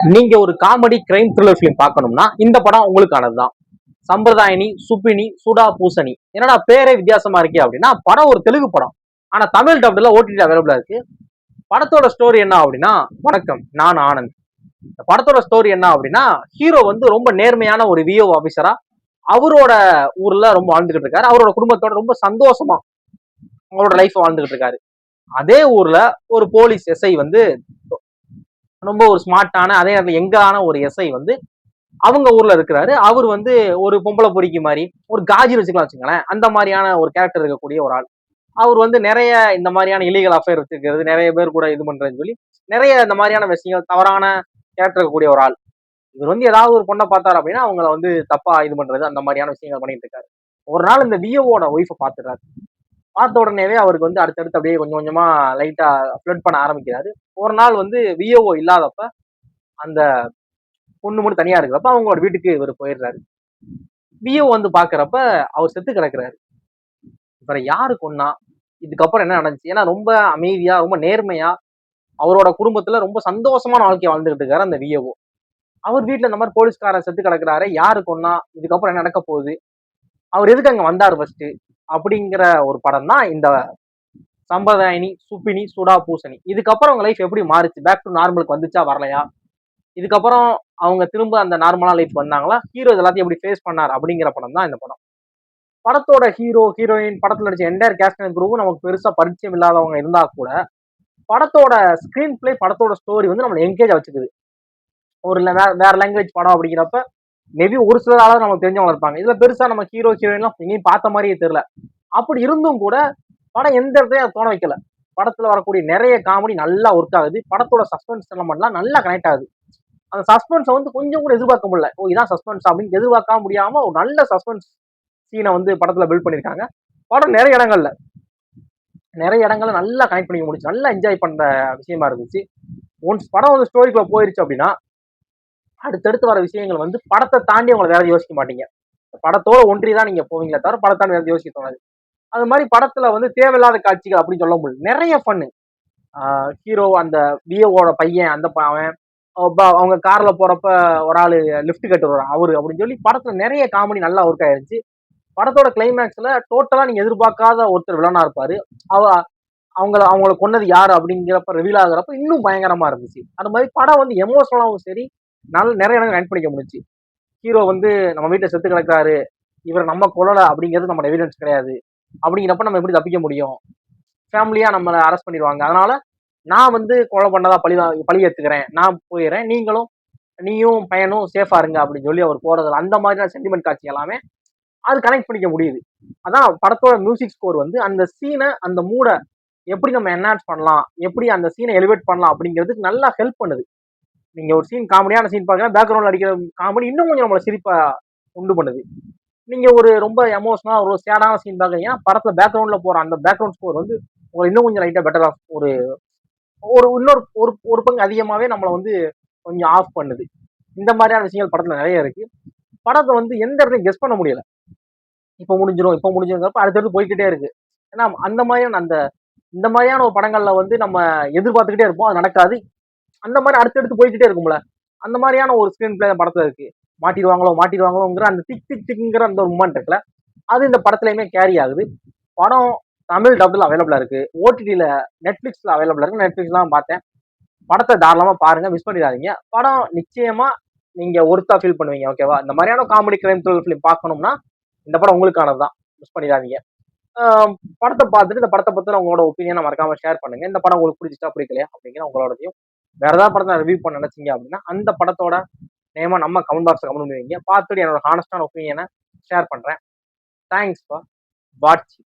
நீங்க ஒரு comedy crime thriller film பார்க்கணும்னா இந்த படம் உங்களுக்கானதுதான். சம்பிரதாயினி, சுப்பினி, சுடா பூசணி. என்னடா பேரே வித்தியாசமா இருக்கே அப்படின்னா, படம் ஒரு தெலுங்கு படம். ஆனா தமிழ் டப்ல ஓடிடி அவைலபிளா இருக்கு. படத்தோட ஸ்டோரி என்ன அப்படின்னா, வணக்கம், நான் ஆனந்த். இந்த படத்தோட ஸ்டோரி என்ன அப்படின்னா, ஹீரோ வந்து ரொம்ப நேர்மையான ஒரு விஓ ஆபீசரா அவரோட ஊர்ல ரொம்ப வாழ்ந்துகிட்டு இருக்காரு. அவரோட குடும்பத்தோட ரொம்ப சந்தோஷமா அவரோட லைஃப் வாழ்ந்துகிட்டு இருக்காரு. அதே ஊர்ல ஒரு போலீஸ் எஸ்ஐ வந்து ரொம்ப ஒரு ஸ்மார்ட்டான, அதே நேரத்தில் எங்கான ஒரு எஸ்ஐ வந்து அவங்க ஊர்ல இருக்கிறாரு. அவர் வந்து ஒரு பொம்பளை பொறிக்கு மாதிரி, ஒரு காஜி வச்சுக்கலாம் வச்சுங்களேன், அந்த மாதிரியான ஒரு கேரக்டர் இருக்கக்கூடிய ஒரு ஆள். அவர் வந்து நிறைய இந்த மாதிரியான இலீகல் அஃபேர் வச்சிருக்கிறது, நிறைய பேர் கூட இது பண்றதுன்னு சொல்லி நிறைய இந்த மாதிரியான விஷயங்கள், தவறான கேரக்டர் இருக்கக்கூடிய ஒரு ஆள். இவர் வந்து ஏதாவது ஒரு பொண்ணை பார்த்தாரு அப்படின்னா அவங்கள வந்து தப்பா இது பண்றது, அந்த மாதிரியான விஷயங்கள் பண்ணிட்டு இருக்காரு. ஒரு நாள் இந்த விஓவோட ஒய்ஃபை பார்த்துறாரு. பார்த்த உடனேவே அவருக்கு வந்து அடுத்தடுத்து அப்படியே கொஞ்சம் கொஞ்சமா லைட்டா ஃபிளட் பண்ண ஆரம்பிக்கிறாரு. ஒரு நாள் வந்து விஓஓ இல்லாதப்ப அந்த பொண்ணு மட்டும் தனியா இருக்கிறப்ப அவங்களோட வீட்டுக்கு இவர் போயிடுறாரு. விஓ வந்து பாக்குறப்ப அவர் செத்து கிடக்குறாரு. இவரை யாரு கொன்னா, இதுக்கப்புறம் என்ன நடந்துச்சு? ஏன்னா ரொம்ப அமைதியா, ரொம்ப நேர்மையா, அவரோட குடும்பத்துல ரொம்ப சந்தோஷமான வாழ்க்கையை வாழ்ந்துகிட்டு இருக்காரு அந்த விஓ. அவர் வீட்டுல இந்த மாதிரி போலீஸ்காரன் செத்து கிடக்குறாரு, யாரு கொன்னா, இதுக்கப்புறம் என்ன நடக்க போகுது, அவர் எதுக்கு அங்க வந்தாரு ஃபர்ஸ்ட், அப்படிங்கிற ஒரு படம் தான் இந்த சம்பிரதாயினி, சுப்பினி, சுடா பூசணி. இதுக்கப்புறம் அவங்க லைஃப் எப்படி மாறுச்சு, பேக் டு நார்மலுக்கு வந்துச்சா வரலையா, இதுக்கப்புறம் அவங்க திரும்ப அந்த நார்மலா லைஃப் வந்தாங்களா, ஹீரோ எல்லாத்தையும் எப்படி ஃபேஸ் பண்ணார் அப்படிங்கிற படம் தான் இந்த படம். படத்தோட ஹீரோ ஹீரோயின், படத்துல நடிச்ச என்டையர் கேஸ்ட் அண்ட் குரூவும் நமக்கு பெருசா பரிச்சயம் இல்லாதவங்க இருந்தா கூட படத்தோட ஸ்கிரீன் பிளே, படத்தோட ஸ்டோரி வந்து நம்மளை என்கேஜா வச்சுக்குது. ஒரு வேற லாங்குவேஜ் படம் அப்படிங்கிறப்ப மேபி ஒரு சிலரால நமக்கு தெரிஞ்சவங்க இருப்பாங்க. இதுல பெருசா நம்ம ஹீரோ ஹீரோயின்லாம் எங்கேயும் பார்த்த மாதிரியே தெரியல. அப்படி இருந்தும் கூட படம் எந்த இடத்தையும் தோண வைக்கல. படத்துல வரக்கூடிய நிறைய காமெடி நல்லா ஒர்க் ஆகுது. படத்தோட சஸ்பென்ஸ் எல்லாம் நல்லா கனெக்ட் ஆகுது. அந்த சஸ்பென்ஸை வந்து கொஞ்சம் கூட எதிர்பார்க்க முடியல. ஓ, இதான் சஸ்பென்ஸ் அப்படின்னு எதிர்பார்க்காம முடியாம ஒரு நல்ல சஸ்பென்ஸ் சீனை வந்து படத்துல பில்ட் பண்ணிருக்காங்க. படம் நிறைய இடங்கள்ல நல்லா கனெக்ட் பண்ணி முடிச்சு, நல்லா என்ஜாய் பண்ற விஷயமா இருந்துச்சு. ஒன்ஸ் படம் வந்து ஸ்டோரிக்குள்ள போயிருச்சு அப்படின்னா அடுத்தடுத்து வர விஷயங்கள் வந்து படத்தை தாண்டி உங்களை வேற யோசிக்க மாட்டீங்க. படத்தோட ஒன்றி தான் நீங்க போவீங்களே தவிர படத்தாண்டி வேற யோசிக்க தோணாது. அது மாதிரி படத்துல வந்து தேவையில்லாத காட்சிகள் அப்படின்னு சொல்ல முடியும். நிறைய பண்ணு ஹீரோ அந்த விஓவோட பையன், அந்த அவன் அவங்க கார்ல போறப்ப ஒரு ஆளு லிப்ட் கட்டு வரும் அவரு அப்படின்னு சொல்லி படத்துல நிறைய காமெடி நல்லா ஒர்க் ஆயிருச்சு. படத்தோட கிளைமேக்ஸ்ல டோட்டலா நீங்க எதிர்பார்க்காத ஒருத்தர் வில்லனா இருப்பாரு. அவ அவங்கள கொன்னது யாரு அப்படிங்கிறப்ப ரிவீல் ஆகுறப்ப இன்னும் பயங்கரமா இருந்துச்சு. அந்த மாதிரி படம் வந்து எமோஷனலாவும் சரி, நிறைய இடங்கள் கனெக்ட் பண்ணிக்க முடிச்சு. ஹீரோ வந்து நம்ம வீட்டுல செத்து கிடக்குறாரு, இவர் நம்ம கொல்லல அப்படிங்கிறது நம்ம எவிடன்ஸ் கிடையாது அப்படிங்கிறப்ப நம்ம எப்படி தப்பிக்க முடியும், ஃபேமிலியா நம்மளை அரெஸ்ட் பண்ணிடுவாங்க, அதனால நான் வந்து கொலை பண்ணதா பழி ஏத்துக்கிறேன், நான் போயிடுறேன், நீயும் பையனும் சேஃபா இருங்க அப்படின்னு சொல்லி அவர் போறது, அந்த மாதிரியான சென்டிமெண்ட் காட்சி எல்லாமே அது கனெக்ட் பண்ணிக்க முடியுது. அதான் படத்தோட மியூசிக் ஸ்கோர் வந்து அந்த சீனை, அந்த மூடை எப்படி நம்ம என்ஹான்ஸ் பண்ணலாம், எப்படி அந்த சீனை எலிவேட் பண்ணலாம் அப்படிங்கிறதுக்கு நல்லா ஹெல்ப் பண்ணுது. நீங்க ஒரு சீன், காமெடியான சீன் பாக்கலாம், பேக்ரவுண்ட்ல அடிக்கிற காமெடி இன்னும் கொஞ்சம் நம்மளை சிரிப்பா உண்டு பண்ணுது. நீங்க ஒரு ரொம்ப எமோஷனலா ஒரு சேடான சீன் பாக்குறீங்கன்னா படத்துல பேக்ரவுண்ட்ல போற அந்த பேக்ரவுண்ட் ஸ்கோர் வந்து உங்களுக்கு இன்னும் கொஞ்சம் லைட்டா பெட்டர் ஆஃப் ஒரு ஒரு இன்னொரு ஒரு ஒரு பங்கு அதிகமாவே நம்மளை வந்து கொஞ்சம் ஆஃப் பண்ணுது. இந்த மாதிரியான விஷயங்கள் படத்துல நிறைய இருக்கு. படத்தை வந்து எந்த இடத்தையும் கெஸ் பண்ண முடியல. இப்ப முடிஞ்சிருங்கிறப்ப அடுத்தடுத்து போய்கிட்டே இருக்கு. ஏன்னா அந்த மாதிரியான இந்த மாதிரியான ஒரு படங்கள்ல வந்து நம்ம எதிர்பார்த்துக்கிட்டே இருப்போம், அது நடக்காது. அந்த மாதிரி அடுத்தடுத்து போய்கிட்டே இருக்கும்ல, அந்த மாதிரியான ஒரு ஸ்கிரீன் பிளே படத்துல இருக்கு. மாட்டிடுவாங்களோங்கிற அந்த டிக் டிக் டிக்ங்கிற அந்த ஒரு மூமெண்ட் இருக்குல்ல, அது இந்த படத்துலயுமே கேரி ஆகுது. படம் தமிழ் டப்ல அவைலபிளா இருக்கு, ஓடிடில நெட்ஃபிளிக்ஸ்ல அவைலபிளா இருக்கு. நெட்ஃபிளிக்ஸ்லாம் பார்த்தேன். படத்தை தாராளமா பாருங்க, மிஸ் பண்ணிடாதீங்க. படம் நிச்சயமா நீங்க ஒருத்தா ஃபீல் பண்ணுவீங்க. ஓகேவா? இந்த மாதிரியான காமெடி கிரைம் த்ரில்லர் ஃபிலிம் பார்க்கணும்னா இந்த படம் உங்களுக்கானதுதான், மிஸ் பண்ணிடாதீங்க. படத்தை பார்த்துட்டு இந்த படத்தை பத்தி உங்களோட ஒப்பீனியனை மறக்காம ஷேர் பண்ணுங்க. இந்த படம் உங்களுக்கு பிடிச்சிட்டா பிடிக்கலையா அப்படிங்கிற உங்களோடதையும், வேற ஏதாவது படத்தை ரிவ்யூ பண்ண நினைச்சீங்க அப்படின்னா அந்த படத்தோட நேமா நம்ம கமெண்ட் பாக்ஸ்ல கமெண்ட் பண்ணுவீங்க. பார்த்துட்டு என்னோட ஹானஸ்டான ஒப்பீனியனை ஷேர் பண்றேன். தேங்க்ஸ் ஃபார் வாட்சிங்.